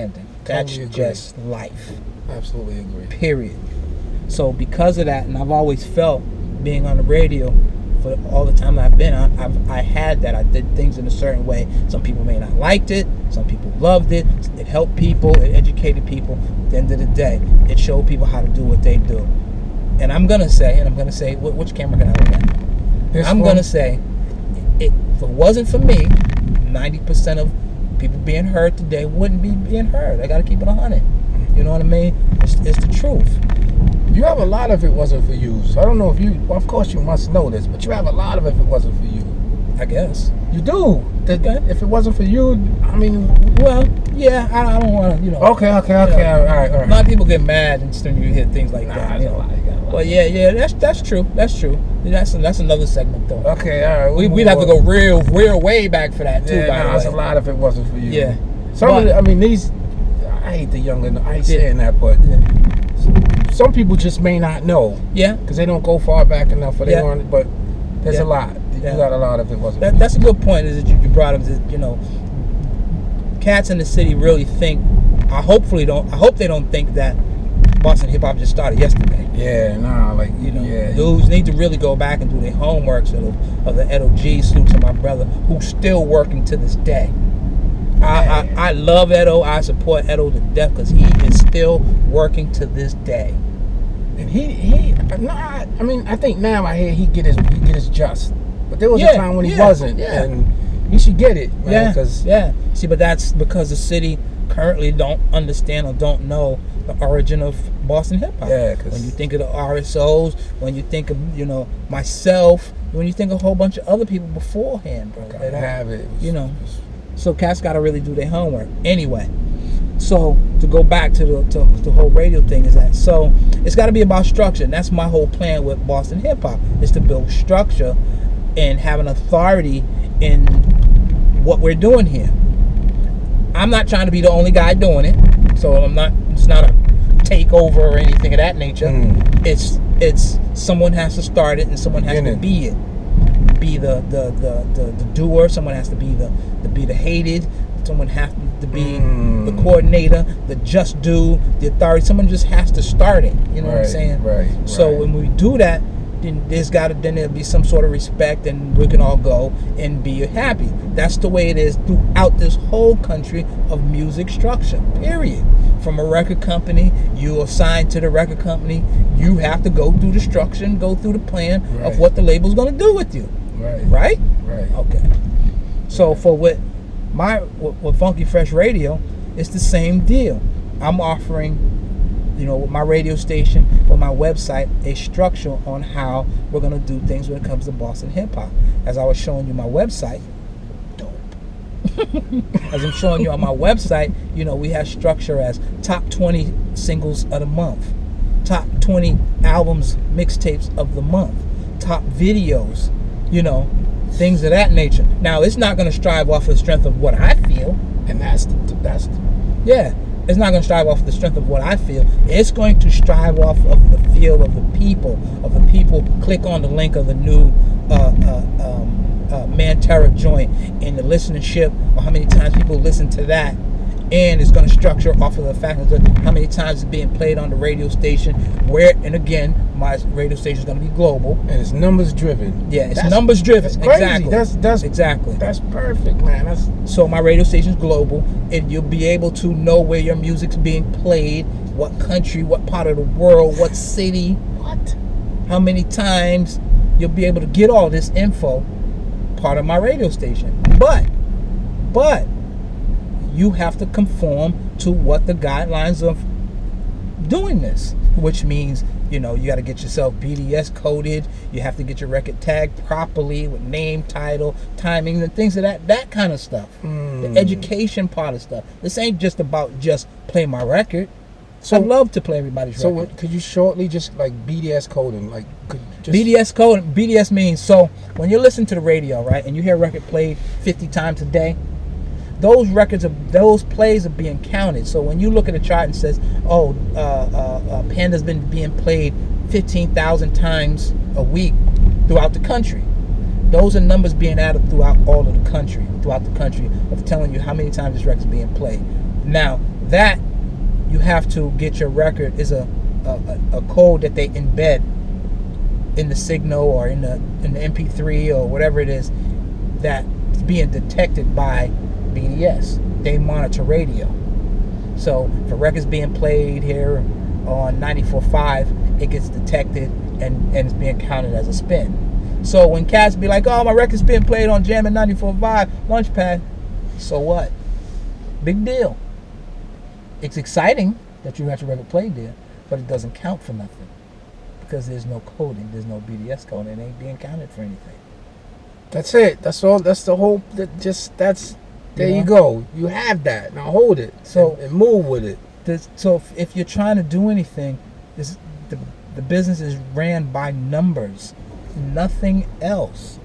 understanding. That's Totally agree. just life. Absolutely agree. Period. So because of that, and I've always felt being on the radio for all the time I've been on, I had that. I did things in a certain way. Some people may not liked it. Some people loved it. It helped people. It educated people. At the end of the day, it showed people how to do what they do. And I'm gonna say, which camera can I look at? I'm gonna say, if it wasn't for me, 90% of people being heard today wouldn't be being heard. I gotta keep it 100. You know what I mean? It's the truth. You have a lot of it wasn't for you. So I don't know if you, well, of course you must know this, but you have a lot of it if it wasn't for you. I guess. You do. Okay. If it wasn't for you, I mean. Well, yeah, I don't want to, you know. Okay. All right. A lot of people get mad and when you hear things like that. That's a lie. But yeah, that's true. That's another segment though. Okay, all right. We'd have to go real way back for that too. Yeah, that's a lot if it wasn't for you. Yeah. I hate the younger. I ain't saying that, but some people just may not know. Yeah. Because they don't go far back enough, or they weren't. But there's a lot. You got a lot if it wasn't. That's a good point. Is that you brought up? You know, cats in the city really think. I hope they don't think that Boston hip hop just started yesterday. Yeah, dudes need to really go back and do their homework. So of the Edo G, salute to my brother who's still working to this day. I love Edo. I support Edo to death because he is still working to this day. And I think now I hear he get his just, but there was a time when he wasn't, and he should get it. Man, See, but that's because the city currently don't understand or don't know the origin of Boston hip hop. Yeah, because when you think of the RSOs, when you think of myself, when you think of a whole bunch of other people beforehand, bro. Gotta have it. So cats gotta really do their homework. Anyway, so to go back to the whole radio thing is that so it's got to be about structure, and that's my whole plan with Boston hip hop is to build structure and have an authority in what we're doing here. I'm not trying to be the only guy doing it, so it's not a takeover or anything of that nature. It's someone has to start it and someone has to be it. Be the doer, someone has to be the hated, someone has to be the coordinator, the just do, the authority. Someone just has to start it. You know what I'm saying? Right. So when we do that, then there'll be some sort of respect, and we can all go and be happy. That's the way it is throughout this whole country of music structure. Period. From a record company, you are signed to the record company. You have to go through the structure and go through the plan of what the label's going to do with you. Right. Okay. So for with Funky Fresh Radio, it's the same deal. I'm offering, with my radio station, with my website, a structure on how we're going to do things when it comes to Boston hip hop. As I was showing you my website, as I'm showing you on my website, we have structure as top 20 singles of the month, top 20 albums, mixtapes of the month, top videos, things of that nature. Now, it's not going to strive off of the strength of what I feel, and it's not going to strive off the strength of what I feel. It's going to strive off of the feel of the people. Click on the link of the new Manterra joint and the listenership, or how many times people listen to that. And it's going to structure off of the fact of how many times it's being played on the radio station. And again, my radio station is going to be global. And it's numbers driven. Yeah, it's numbers driven. That's crazy. Exactly. That's exactly. That's perfect, man. So my radio station is global, and you'll be able to know where your music's being played, what country, what part of the world, what city, how many times. You'll be able to get all this info, part of my radio station. But you have to conform to what the guidelines of doing this, which means you got to get yourself BDS coded. You have to get your record tagged properly with name, title, timing, and things of that kind of stuff. The education part of stuff. This ain't just about just play my record. So I love to play everybody's record. So could you shortly just like BDS coding, BDS coding? BDS means, so when you listen to the radio, right, and you hear a record played 50 times a day, those plays are being counted. So when you look at a chart and says, Panda's been being played 15,000 times a week throughout the country, those are numbers being added throughout the country of telling you how many times this record's being played. Now, that you have to get your record is a code that they embed in the signal or in the MP3 or whatever it is that's being detected by BDS. They monitor radio. So if a record's being played here on 94.5, it gets detected and it's being counted as a spin. So when cats be like, oh, my record's being played on Jam at 94.5, Launchpad, so what? Big deal. It's exciting that you have your record played there, but it doesn't count for nothing because there's no coding, there's no BDS code, and it ain't being counted for anything. That's it. That's all. That's the whole. There you go. You have that. Now hold it. So and move with it. So if you're trying to do anything, the business is ran by numbers, nothing else.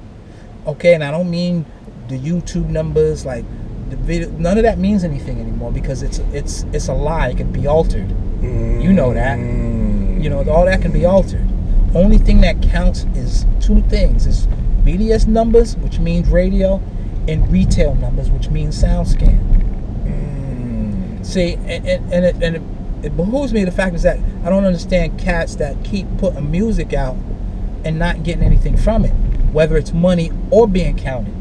Okay, and I don't mean the YouTube numbers, like the video. None of that means anything anymore because it's a lie. It can be altered. You know that. You know, all that can be altered. Only thing that counts is two things: is BDS numbers, which means radio, and retail numbers, which means sound scan. See, and it behooves me. The fact is that I don't understand cats that keep putting music out and not getting anything from it, whether it's money or being counted.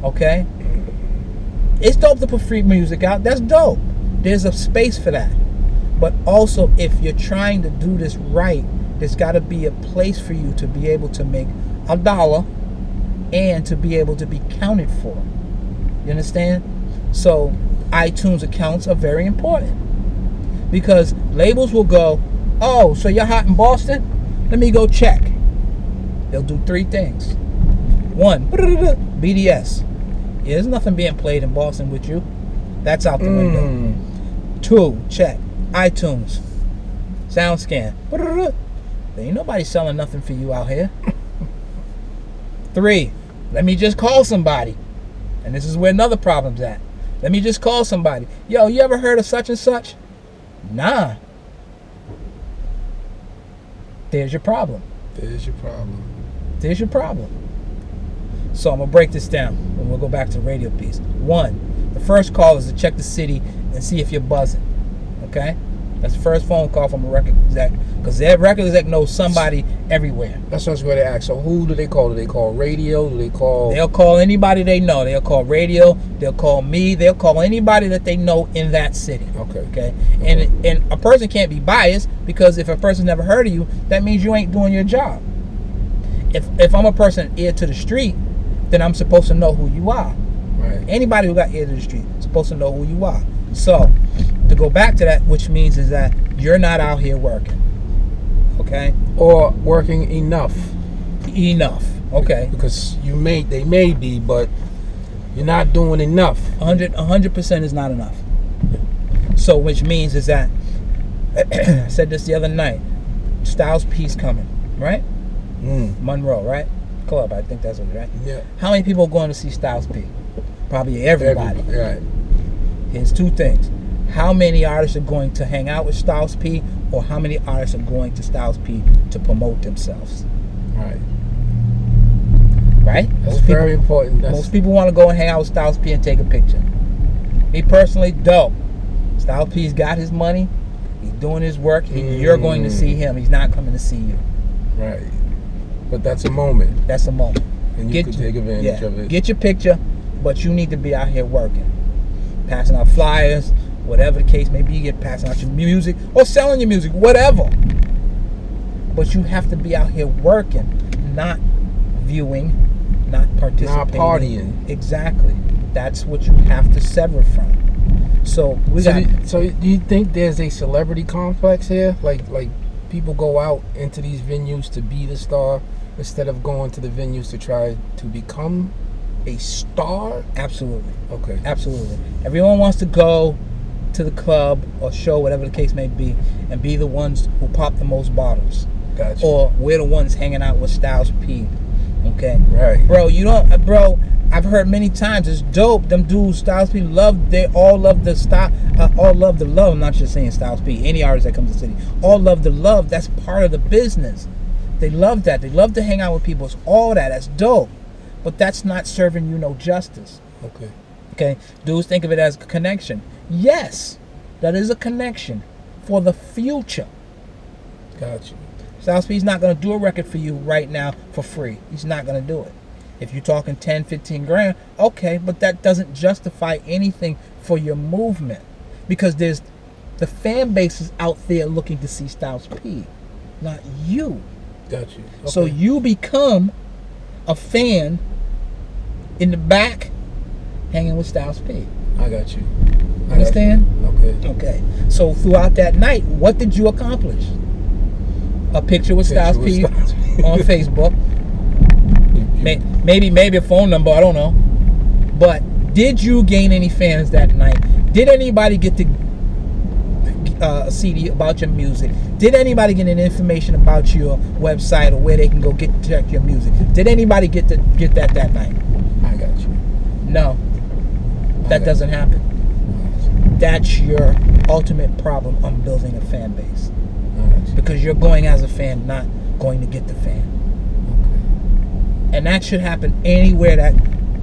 Okay, it's dope to put free music out. That's dope. There's a space for that. But also, if you're trying to do this right, there's got to be a place for you to be able to make $1 and to be able to be counted for. You understand? So iTunes accounts are very important because labels will go, oh, so you're hot in Boston? Let me go check. They'll do three things. One, BDS. Yeah, there's nothing being played in Boston with you. That's out the window. Two, check. iTunes. SoundScan. There ain't nobody selling nothing for you out here. Three, let me just call somebody. And this is where another problem's at. Let me just call somebody. Yo, you ever heard of such and such? Nah. There's your problem. There's your problem. There's your problem. So I'm going to break this down and we'll go back to the radio piece. One, the first call is to check the city and see if you're buzzing. Okay? That's the first phone call from a record exec, because that record exec knows somebody everywhere. That's what I was going to ask. So who do they call? Do they call radio? Do they call? They'll call anybody they know. They'll call radio. They'll call me. They'll call anybody that they know in that city. Okay. And a person can't be biased because if a person's never heard of you, that means you ain't doing your job. If I'm a person ear to the street, then I'm supposed to know who you are. Right. Anybody who got ear to the street is supposed to know who you are. So, to go back to that, which means is that you're not out here working, okay? Or working enough. Okay. Because they may be, but you're not doing enough. 100% is not enough. So, which means is that I said this the other night. Styles P's coming, right? Monroe, right? Club, I think that's it, right? Yeah. How many people are going to see Styles P? Probably everybody. Right. Here's two things. How many artists are going to hang out with Styles P, or how many artists are going to Styles P to promote themselves? Right. Right? That's very important. Most people want to go and hang out with Styles P and take a picture. Me personally, dope. Styles P's got his money. He's doing his work. And you're going to see him. He's not coming to see you. Right. But that's a moment. That's a moment. And you could take advantage of it. Get your picture, but you need to be out here working. Passing out flyers, whatever the case may be, you're passing out your music or selling your music, whatever. But you have to be out here working, not viewing, not participating. Not partying. Exactly. That's what you have to sever from. So do you think there's a celebrity complex here? Like people go out into these venues to be the star instead of going to the venues to try to become a star? Absolutely. Okay. Absolutely. Everyone wants to go to the club or show, whatever the case may be, and be the ones who pop the most bottles. Gotcha. Or we're the ones hanging out with Styles P. Okay? Right. Bro, I've heard many times, it's dope. Them dudes, Styles P, they all love the style, all love the love. I'm not just saying Styles P, any artist that comes to the city. All love the love. That's part of the business. They love that. They love to hang out with people. It's all that. That's dope. But that's not serving you no justice. Okay. Okay? Dudes think of it as a connection. Yes. that is a connection for the future. Got you. Styles P's not going to do a record for you right now for free. He's not going to do it. If you're talking 10, 15 grand, okay, but that doesn't justify anything for your movement, because there's the fan base is out there looking to see Styles P, not you. Got you. Okay. So you become a fan in the back hanging with Styles P. I got you. Understand? Okay. Okay. So throughout that night, what did you accomplish? A picture with Styles P on Facebook. Maybe a phone number, I don't know. But did you gain any fans that night? Did anybody get to a CD about your music? Did anybody get any information about your website or where they can go check your music? Did anybody get that night? I got you. No. That doesn't happen. That's your ultimate problem on building a fan base. Because you're going as a fan, not going to get the fan. Okay. And that should happen anywhere that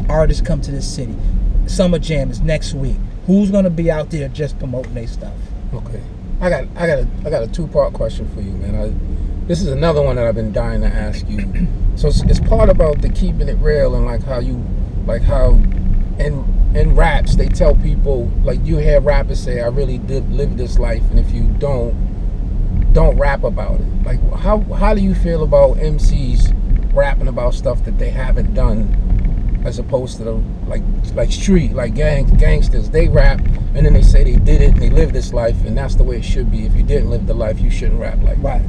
artists come to this city. Summer Jam is next week. Who's gonna be out there just promoting their stuff? Okay. I got a 2-part question for you, man. This is another one that I've been dying to ask you. So it's part about the keeping it real, and how in raps they tell people, like, you hear rappers say, I really did live this life, and if you don't rap about it. Like, how do you feel about MCs rapping about stuff that they haven't done, as opposed to the like street, like gangsters? They rap and then they say they did it and they lived this life, and that's the way it should be. If you didn't live the life, you shouldn't rap like that. Right.